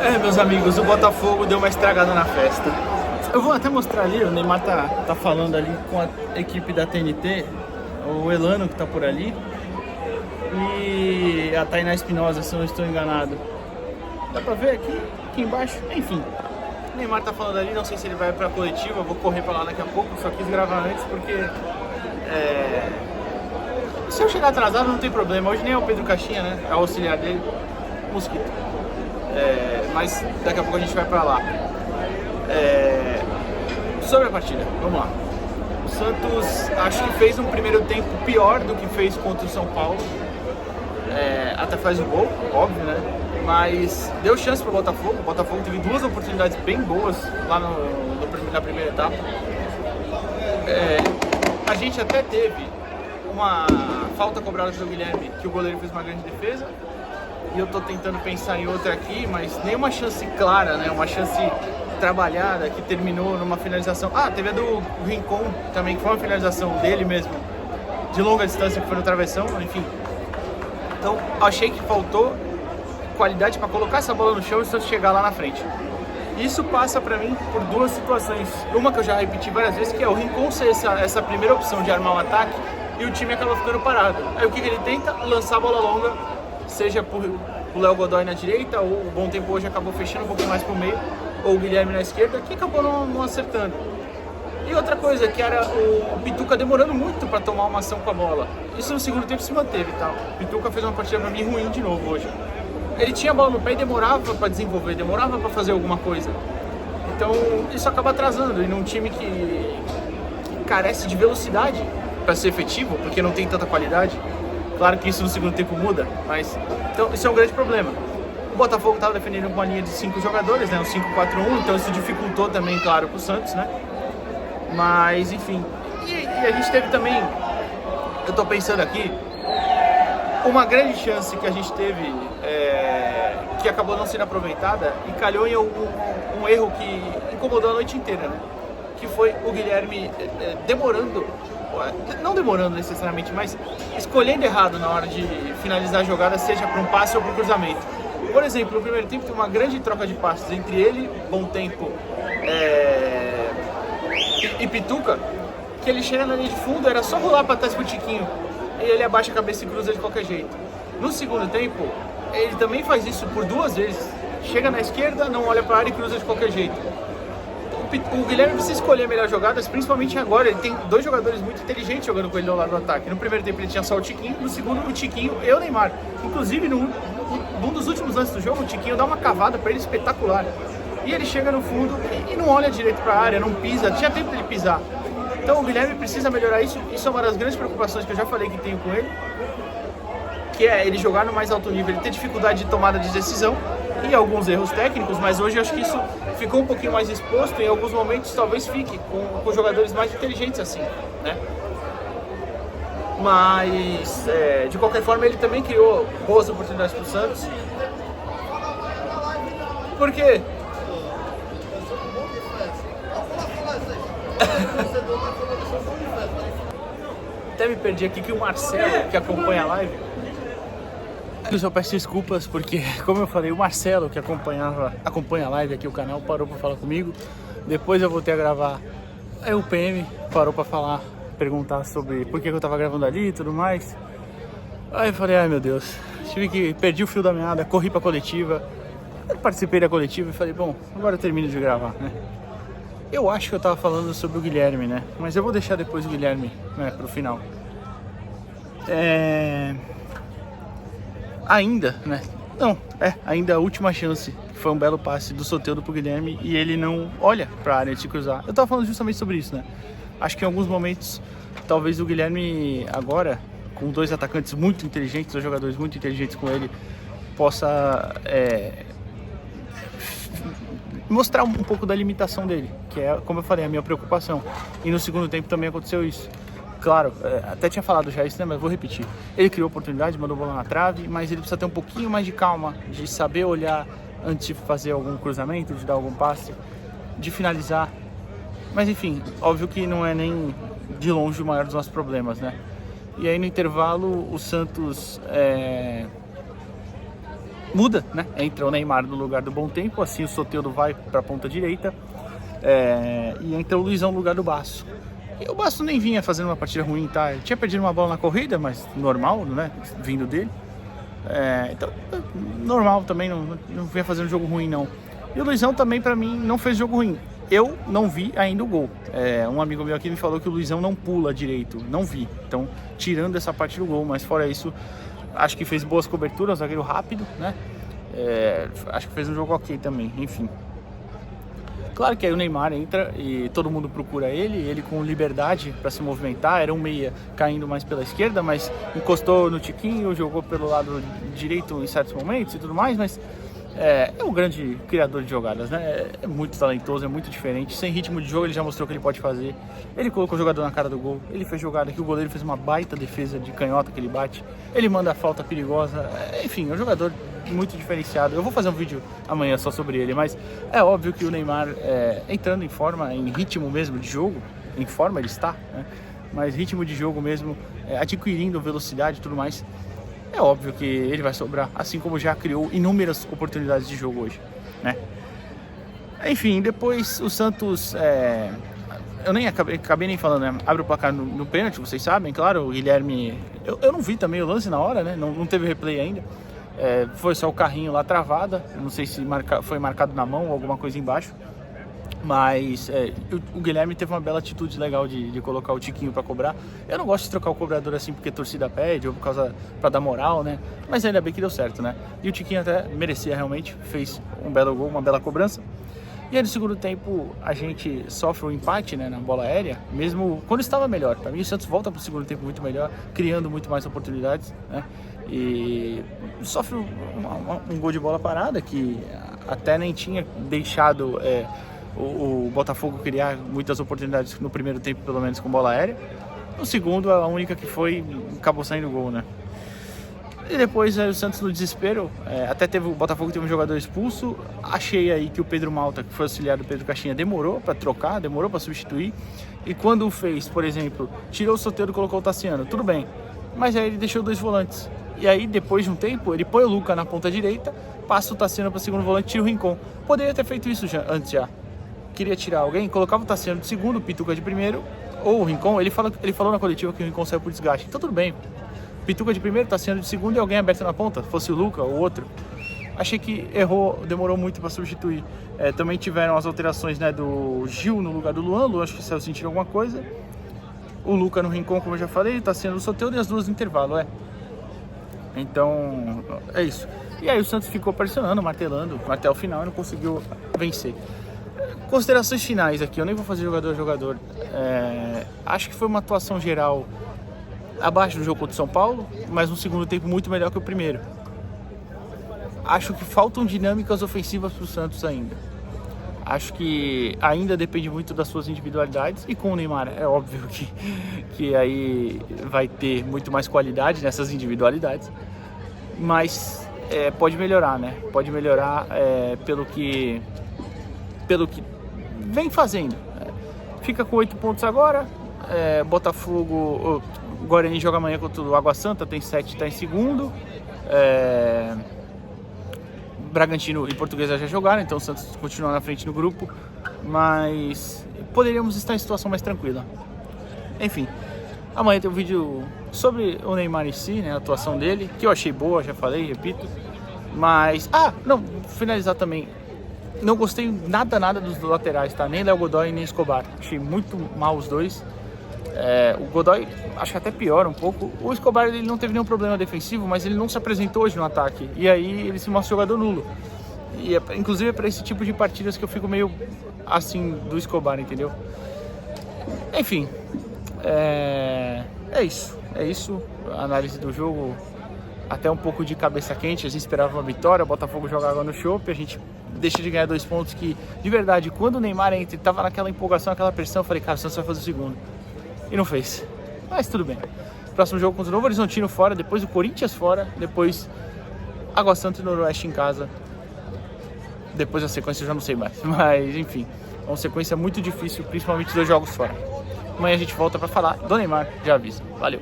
É, meus amigos, o Botafogo deu uma estragada na festa. Eu vou até mostrar ali, o Neymar tá falando ali com a equipe da TNT, o Elano que tá por ali, e a Tainá Espinosa, se eu não estou enganado. Dá pra ver aqui embaixo, enfim. O Neymar tá falando ali, não sei se ele vai pra coletiva, eu vou correr pra lá daqui a pouco, só quis gravar antes porque... Se eu chegar atrasado não tem problema, hoje nem é o Pedro Caixinha, né? É o auxiliar dele, Mosquito. Mas daqui a pouco a gente vai pra lá. Sobre a partida, vamos lá. O Santos acho que fez um primeiro tempo pior do que fez contra o São Paulo. Até faz o gol, óbvio, né? Mas deu chance pro Botafogo. O Botafogo teve duas oportunidades bem boas lá na primeira etapa. A gente até teve uma falta cobrada pelo Guilherme, que o goleiro fez uma grande defesa. E eu tô tentando pensar em outra aqui, mas nenhuma chance clara, né? Uma chance trabalhada que terminou numa finalização. Teve a do Rincon também, que foi uma finalização dele mesmo, de longa distância, que foi no travessão, enfim. Então, achei que faltou qualidade para colocar essa bola no chão e só chegar lá na frente. Isso passa para mim por duas situações. Uma que eu já repeti várias vezes, que é o Rincon ser essa primeira opção de armar o ataque e o time acaba ficando parado. Aí o que ele tenta? Lançar a bola longa, seja por o Léo Godoy na direita, ou o Bom Tempo hoje acabou fechando um pouquinho mais pro meio, ou o Guilherme na esquerda, que acabou não acertando. E outra coisa, que era o Pituca demorando muito para tomar uma ação com a bola. Isso no segundo tempo se manteve, tá? O Pituca fez uma partida pra mim ruim de novo hoje. Ele tinha a bola no pé e demorava para desenvolver, demorava para fazer alguma coisa. Então isso acaba atrasando, e num time que carece de velocidade para ser efetivo, porque não tem tanta qualidade. Claro que isso no segundo tempo muda, mas então isso é um grande problema. O Botafogo estava defendendo com uma linha de 5 jogadores, né, um 5-4-1, então isso dificultou também, claro, para o Santos, né? Mas enfim, e a gente teve também, eu estou pensando aqui, uma grande chance que a gente teve, que acabou não sendo aproveitada e calhou em um erro que incomodou a noite inteira, né? Que foi o Guilherme não demorando necessariamente, mas escolhendo errado na hora de finalizar a jogada, seja para um passe ou para um cruzamento. Por exemplo, no primeiro tempo tem uma grande troca de passes entre ele, Bom Tempo e Pituca, que ele chega na linha de fundo, era só rolar para trás com o Tiquinho e ele abaixa a cabeça e cruza de qualquer jeito. No segundo tempo, ele também faz isso por duas vezes, chega na esquerda, não olha para a área e cruza de qualquer jeito. O Guilherme precisa escolher melhor jogadas, principalmente agora. Ele tem dois jogadores muito inteligentes jogando com ele ao lado do ataque. No primeiro tempo ele tinha só o Tiquinho, no segundo o Tiquinho e o Neymar. Inclusive, num dos últimos lances do jogo, o Tiquinho dá uma cavada para ele espetacular. E ele chega no fundo e não olha direito para a área, não pisa, tinha tempo de ele pisar. Então o Guilherme precisa melhorar isso. Isso é uma das grandes preocupações que eu já falei que tenho com ele, que é ele jogar no mais alto nível, ele ter dificuldade de tomada de decisão e alguns erros técnicos, mas hoje eu acho que isso ficou um pouquinho mais exposto. Em alguns momentos talvez fique com jogadores mais inteligentes assim, né? Mas de qualquer forma ele também criou boas oportunidades para o Santos. Por quê? Até me perdi aqui, que o Marcelo, que acompanha a live, eu só peço desculpas porque, como eu falei, o Marcelo, que acompanha a live aqui, o canal, parou para falar comigo. Depois eu voltei a gravar. Aí o PM parou para falar, perguntar sobre por que eu tava gravando ali e tudo mais. Aí eu falei, ai meu Deus, perdi o fio da meada, corri pra coletiva. Eu participei da coletiva e falei, bom, agora eu termino de gravar, né? Eu acho que eu tava falando sobre o Guilherme, né? Mas eu vou deixar depois o Guilherme, né, pro final. Ainda, né? Não, ainda a última chance. Foi um belo passe do Soteldo pro Guilherme e ele não olha pra área de se cruzar. Eu tava falando justamente sobre isso, né? Acho que em alguns momentos, talvez o Guilherme agora, com dois atacantes muito inteligentes, dois jogadores muito inteligentes com ele, possa mostrar um pouco da limitação dele, que é, como eu falei, a minha preocupação. E no segundo tempo também aconteceu isso. Claro, até tinha falado já isso, né, mas vou repetir. Ele criou oportunidade, mandou bola na trave, mas ele precisa ter um pouquinho mais de calma, de saber olhar antes de fazer algum cruzamento, de dar algum passe, de finalizar. Mas enfim, óbvio que não é nem de longe o maior dos nossos problemas, né? E aí no intervalo o Santos muda, né? Entra o Neymar no lugar do Bom Tempo, assim o Soteldo vai para a ponta direita, e entra o Luizão no lugar do Basso. E o Basso nem vinha fazendo uma partida ruim, tá? Ele tinha perdido uma bola na corrida, mas normal, né? Vindo dele. Então, normal também, não vinha fazendo jogo ruim, não. E o Luizão também, pra mim, não fez jogo ruim. Eu não vi ainda o gol. Um amigo meu aqui me falou que o Luizão não pula direito. Não vi. Então, tirando essa parte do gol, mas fora isso, acho que fez boas coberturas, zagueiro rápido, né? Acho que fez um jogo ok também, enfim. Claro que aí o Neymar entra e todo mundo procura ele com liberdade para se movimentar, era um meia caindo mais pela esquerda, mas encostou no tiquinho, jogou pelo lado direito em certos momentos e tudo mais, mas é um grande criador de jogadas, né? É muito talentoso, é muito diferente, sem ritmo de jogo ele já mostrou o que ele pode fazer, ele colocou o jogador na cara do gol, ele fez jogada que o goleiro fez uma baita defesa de canhota que ele bate, ele manda a falta perigosa, enfim, é um jogador muito diferenciado. Eu vou fazer um vídeo amanhã só sobre ele, mas é óbvio que o Neymar entrando em forma, em ritmo mesmo de jogo, em forma ele está, né? Mas ritmo de jogo mesmo, adquirindo velocidade e tudo mais, é óbvio que ele vai sobrar, assim como já criou inúmeras oportunidades de jogo hoje, né? Enfim, depois o Santos, eu nem acabei nem falando, né? Abre o placar no pênalti, vocês sabem, claro, o Guilherme, eu não vi também o lance na hora, né? Não teve replay ainda. Foi só o carrinho lá travada, não sei se foi marcado na mão ou alguma coisa embaixo, mas o Guilherme teve uma bela atitude legal de colocar o Tiquinho para cobrar. Eu não gosto de trocar o cobrador assim porque a torcida pede ou para dar moral, né? Mas ainda bem que deu certo, né? E o Tiquinho até merecia realmente, fez um belo gol, uma bela cobrança. E aí no segundo tempo a gente sofre um empate, né, na bola aérea, mesmo quando estava melhor. Para mim o Santos volta para o segundo tempo muito melhor, criando muito mais oportunidades, né? E sofre um gol de bola parada que até nem tinha deixado o Botafogo criar muitas oportunidades no primeiro tempo, pelo menos com bola aérea. No segundo, a única que foi, acabou saindo gol, né? E depois o Santos no desespero, até o Botafogo teve um jogador expulso. Achei aí que o Pedro Malta, que foi auxiliar do Pedro Caixinha, demorou para trocar, demorou para substituir. E quando o fez, por exemplo, tirou o Soteldo e colocou o Tassiano, tudo bem. Mas aí ele deixou 2 volantes. E aí, depois de um tempo, ele põe o Luca na ponta direita, passa o Tassiano para o segundo volante e tira o Rincon. Poderia ter feito isso antes já. Queria tirar alguém, colocava o Tassiano de segundo, o Pituca de primeiro, ou o Rincon. Ele falou na coletiva que o Rincon saiu por desgaste. Então tudo bem. Pituca de primeiro, Tassiano de segundo e alguém aberto na ponta, fosse o Luca ou outro. Achei que errou, demorou muito para substituir. Também tiveram as alterações, né, do Gil no lugar do Luan. Luan acho que saiu sentindo alguma coisa. O Luca no Rincon, como eu já falei, Tassiano no Soteldo e as duas no intervalo, Então, é isso. E aí o Santos ficou pressionando, martelando até o final e não conseguiu vencer. Considerações finais aqui, eu nem vou fazer jogador a jogador. Acho que foi uma atuação geral abaixo do jogo contra o São Paulo, mas um segundo tempo muito melhor que o primeiro. Acho que faltam dinâmicas ofensivas para o Santos ainda. Acho que ainda depende muito das suas individualidades, e com o Neymar é óbvio que aí vai ter muito mais qualidade nessas individualidades, mas pode melhorar, né? Pode melhorar pelo que vem fazendo. Fica com 8 pontos agora, Botafogo, o Guarani joga amanhã contra o Água Santa, tem 7, está em segundo. Bragantino e Portuguesa já jogaram, então o Santos continua na frente no grupo, mas poderíamos estar em situação mais tranquila. Enfim, amanhã tem um vídeo sobre o Neymar em si, né, a atuação dele, que eu achei boa, já falei, repito, mas... não, vou finalizar também, não gostei nada dos laterais, tá? Nem Léo Godoy nem Escobar, achei muito mal os dois. O Godoy acho que até pior um pouco. O Escobar ele não teve nenhum problema defensivo, mas ele não se apresentou hoje no ataque, e aí ele se mostra jogador nulo. E inclusive é para esse tipo de partidas que eu fico meio assim do Escobar, entendeu? Enfim, é isso, a análise do jogo, até um pouco de cabeça quente. A gente esperava uma vitória, o Botafogo joga água no chope, a gente deixa de ganhar 2 pontos que, de verdade, quando o Neymar entra, tava naquela empolgação, aquela pressão, eu falei, cara, o Santos vai fazer o segundo. E não fez. Mas tudo bem. Próximo jogo contra o Novo Horizontino fora, depois o Corinthians fora, depois Água Santa e Noroeste em casa. Depois a sequência eu já não sei mais. Mas enfim, é uma sequência muito difícil, principalmente 2 jogos fora. Amanhã a gente volta para falar do Neymar, já aviso. Valeu!